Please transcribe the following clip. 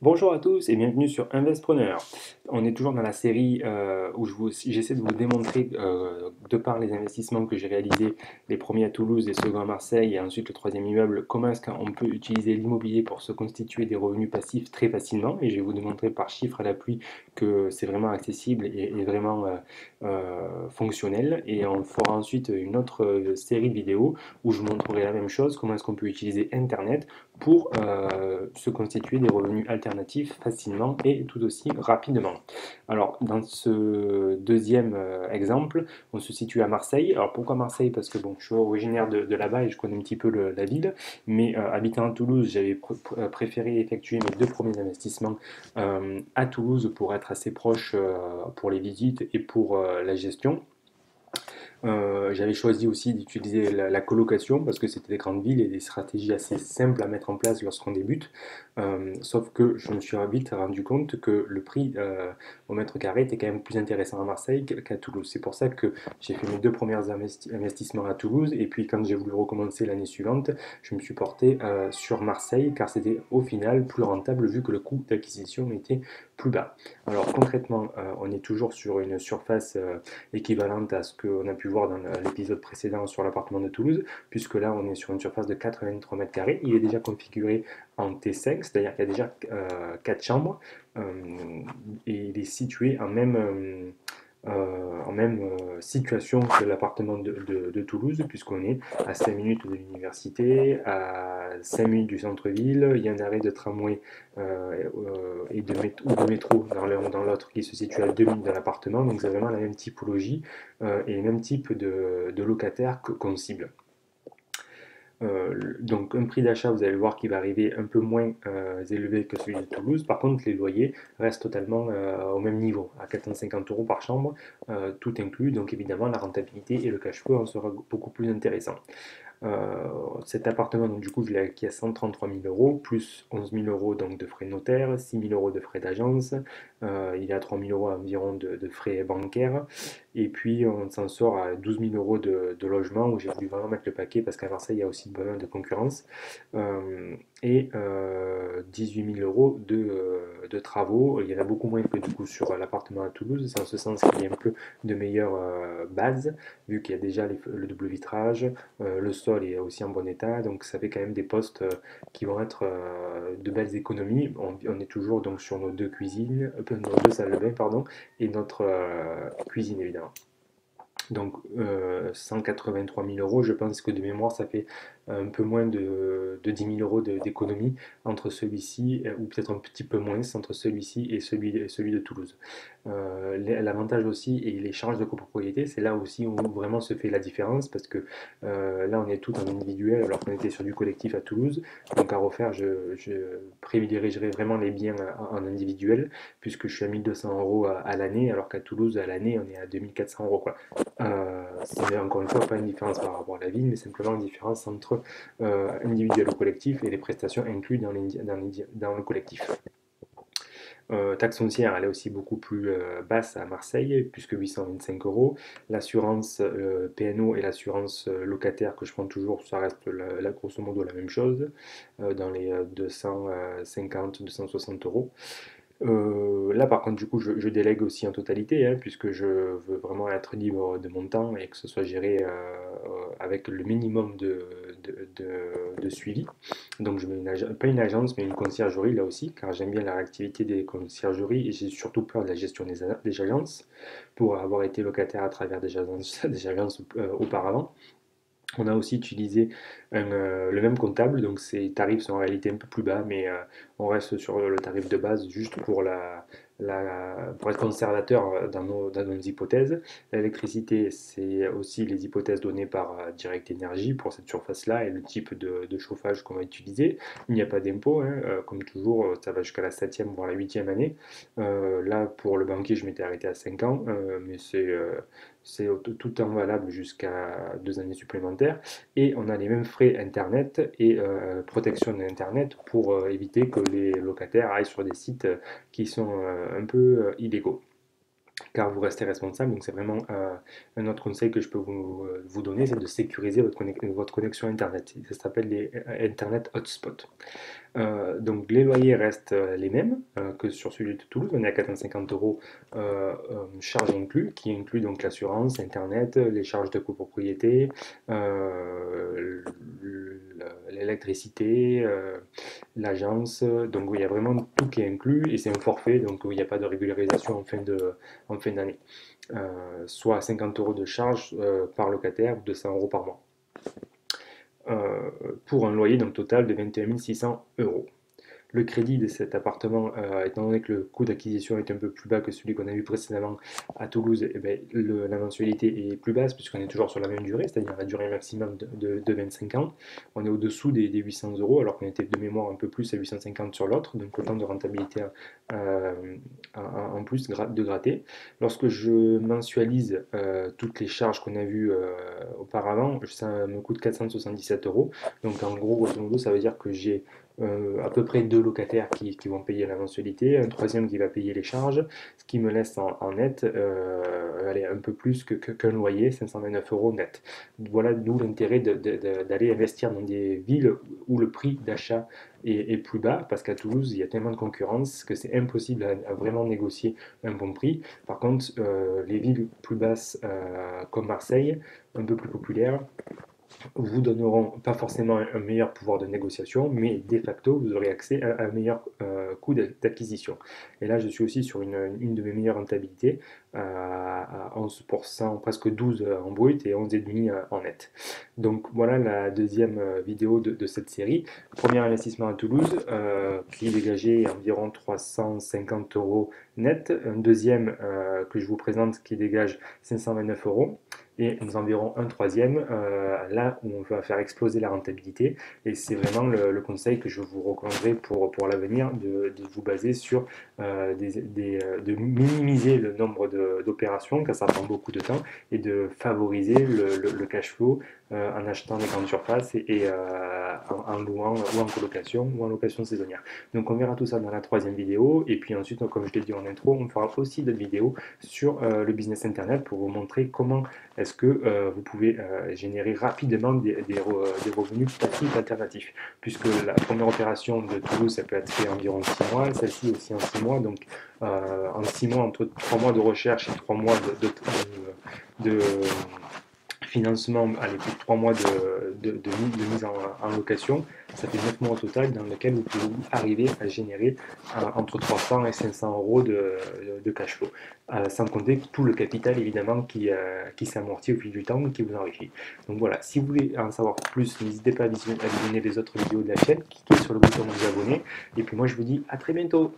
Bonjour à tous et bienvenue sur Investpreneur. On est toujours dans la série où j'essaie de vous démontrer, de par les investissements que j'ai réalisés, les premiers à Toulouse, les seconds à Marseille et ensuite le troisième immeuble, comment est-ce qu'on peut utiliser l'immobilier pour se constituer des revenus passifs très facilement. Et je vais vous démontrer par chiffres à l'appui que c'est vraiment accessible et vraiment fonctionnel. Et on fera ensuite une autre série de vidéos où je vous montrerai la même chose, comment est-ce qu'on peut utiliser Internet pour se constituer des revenus alternatifs facilement et tout aussi rapidement. Alors, dans ce deuxième exemple, on se situe à Marseille. Alors, pourquoi Marseille? Parce que bon, je suis originaire de là-bas et je connais un petit peu la ville, mais habitant à Toulouse, j'avais préféré effectuer mes deux premiers investissements à Toulouse pour être assez proche pour les visites et pour la gestion. J'avais choisi aussi d'utiliser la colocation parce que c'était des grandes villes et des stratégies assez simples à mettre en place lorsqu'on débute. Sauf que je me suis vite rendu compte que le prix au mètre carré était quand même plus intéressant à Marseille qu'à Toulouse. C'est pour ça que j'ai fait mes deux premiers investissements à Toulouse et puis quand j'ai voulu recommencer l'année suivante, je me suis porté sur Marseille car c'était au final plus rentable vu que le coût d'acquisition était plus bas. Alors concrètement, on est toujours sur une surface équivalente à ce qu'on a pu voir dans l'épisode précédent sur l'appartement de Toulouse, puisque là on est sur une surface de 83 mètres carrés. Il est déjà configuré en T5, c'est-à-dire qu'il y a déjà 4 chambres, euh, et il est situé en même situation que l'appartement de Toulouse, puisqu'on est à 5 minutes de l'université, à 5 minutes du centre-ville, il y a un arrêt de tramway et ou de métro dans l'un ou dans l'autre qui se situe à 2 minutes de l'appartement, donc c'est vraiment la même typologie et le même type de locataire qu'on cible. Donc un prix d'achat, vous allez voir qu'il va arriver un peu moins élevé que celui de Toulouse. Par contre, les loyers restent totalement au même niveau, à 450 euros par chambre, tout inclus. Donc évidemment, la rentabilité et le cash flow en sera beaucoup plus intéressant. Cet appartement, donc, du coup, je l'ai acquis à 133 000 euros, plus 11 000 euros donc, de frais notaires, 6 000 euros de frais d'agence, il est à 3 000 euros environ de frais bancaires, et puis on s'en sort à 12 000 euros de logement où j'ai voulu vraiment mettre le paquet parce qu'à Marseille il y a aussi pas mal de concurrence, et 18 000 euros de travaux. Il y en a beaucoup moins que du coup sur l'appartement à Toulouse, c'est en ce sens qu'il y a un peu de meilleure base, vu qu'il y a déjà le double vitrage, le sol est aussi en bon état, donc ça fait quand même des postes qui vont être de belles économies. On est toujours donc sur nos deux cuisines, nos deux salles de bain, pardon, et notre cuisine évidemment. Donc 183 000 euros, je pense que de mémoire, ça fait un peu moins de 10 000 euros d'économie entre celui-ci, ou peut-être un petit peu moins, entre celui-ci et celui de Toulouse. L'avantage aussi et les charges de copropriété, c'est là aussi où vraiment se fait la différence parce que là on est tout en individuel alors qu'on était sur du collectif à Toulouse. Donc à refaire, je privilégierais vraiment les biens en individuel puisque je suis à 1200 euros à l'année alors qu'à Toulouse à l'année on est à 2400 euros quoi. C'est encore une fois pas une différence par rapport à la ville, mais simplement une différence entre individuel ou collectif et les prestations incluses dans le collectif. Taxe foncière, elle est aussi beaucoup plus basse à Marseille, puisque 825 euros. L'assurance PNO et l'assurance locataire que je prends toujours, ça reste grosso modo la même chose, dans les 250-260 euros. Là, par contre, du coup, je délègue aussi en totalité, hein, puisque je veux vraiment être libre de mon temps et que ce soit géré avec le minimum de suivi. Donc, je mets pas une agence, mais une conciergerie là aussi, car j'aime bien la réactivité des conciergeries et j'ai surtout peur de la gestion des agences, pour avoir été locataire à travers des agences auparavant. On a aussi utilisé le même comptable, donc ces tarifs sont en réalité un peu plus bas, mais on reste sur le tarif de base juste pour être conservateur dans nos hypothèses. L'électricité, c'est aussi les hypothèses données par Direct Énergie pour cette surface-là et le type de chauffage qu'on va utiliser. Il n'y a pas d'impôt, hein, comme toujours, ça va jusqu'à la septième voire la huitième année. Là, pour le banquier, je m'étais arrêté à 5 ans, mais c'est tout temps valable jusqu'à 2 années supplémentaires. Et on a les mêmes frais Internet et protection de l'Internet pour éviter que les locataires aillent sur des sites qui sont un peu illégaux. Car vous restez responsable, donc c'est vraiment un autre conseil que je peux vous donner, c'est de sécuriser votre connexion Internet. Ça s'appelle les Internet Hotspot. Donc les loyers restent les mêmes que sur celui de Toulouse, on est à 450 euros charges inclus, qui inclut donc l'assurance, internet, les charges de copropriété, l'électricité, l'agence, donc il y a vraiment tout qui est inclus et c'est un forfait, donc il n'y a pas de régularisation en fin d'année. Soit 50 euros de charge par locataire ou 200 euros par mois. Pour un loyer donc total de 21 600 euros. Le crédit de cet appartement, étant donné que le coût d'acquisition est un peu plus bas que celui qu'on a vu précédemment à Toulouse, eh bien, la mensualité est plus basse puisqu'on est toujours sur la même durée, c'est-à-dire la durée maximum de 25 ans. On est au-dessous des 800 euros alors qu'on était de mémoire un peu plus à 850 sur l'autre, donc autant de rentabilité en plus de gratter. Lorsque je mensualise toutes les charges qu'on a vues auparavant, ça me coûte 477 euros. Donc en gros, grosso modo, ça veut dire que j'ai à peu près deux locataires qui vont payer la mensualité, un troisième qui va payer les charges, ce qui me laisse en net allez, un peu plus qu'un loyer, 529 euros net. Voilà d'où l'intérêt d'aller investir dans des villes où le prix d'achat est plus bas, parce qu'à Toulouse, il y a tellement de concurrence que c'est impossible à vraiment négocier un bon prix. Par contre, les villes plus basses comme Marseille, un peu plus populaires, vous donneront pas forcément un meilleur pouvoir de négociation, mais de facto, vous aurez accès à un meilleur coût d'acquisition. Et là, je suis aussi sur une de mes meilleures rentabilités, à 11%, presque 12 en brut et 11,5 en net. Donc voilà la deuxième vidéo de cette série. Premier investissement à Toulouse, qui dégageait environ 350 euros net. Un deuxième que je vous présente qui dégage 529 euros et nous en verrons un troisième là où on va faire exploser la rentabilité et c'est vraiment le conseil que je vous recommanderais pour l'avenir de vous baser sur de minimiser le nombre d'opérations car ça prend beaucoup de temps et de favoriser le cash flow en achetant des grandes surfaces et en louant ou en colocation ou en location saisonnière. Donc on verra tout ça dans la troisième vidéo et puis ensuite comme je l'ai dit en intro on fera aussi d'autres vidéos sur le business internet pour vous montrer comment est-ce que vous pouvez générer rapidement des revenus passifs alternatifs puisque la première opération de Toulouse ça peut être fait environ 6 mois, celle-ci aussi en 6 mois donc en 6 mois entre 3 mois de recherche et 3 mois de financement, allez, plus de 3 mois de mise en location, ça fait 9 mois au total dans lequel vous pouvez arriver à générer entre 300 et 500 euros de cash flow. Sans compter tout le capital évidemment qui s'amortit au fil du temps et qui vous enrichit. Donc voilà, si vous voulez en savoir plus, n'hésitez pas à visionner les autres vidéos de la chaîne, cliquez sur le bouton vous abonner et puis moi je vous dis à très bientôt.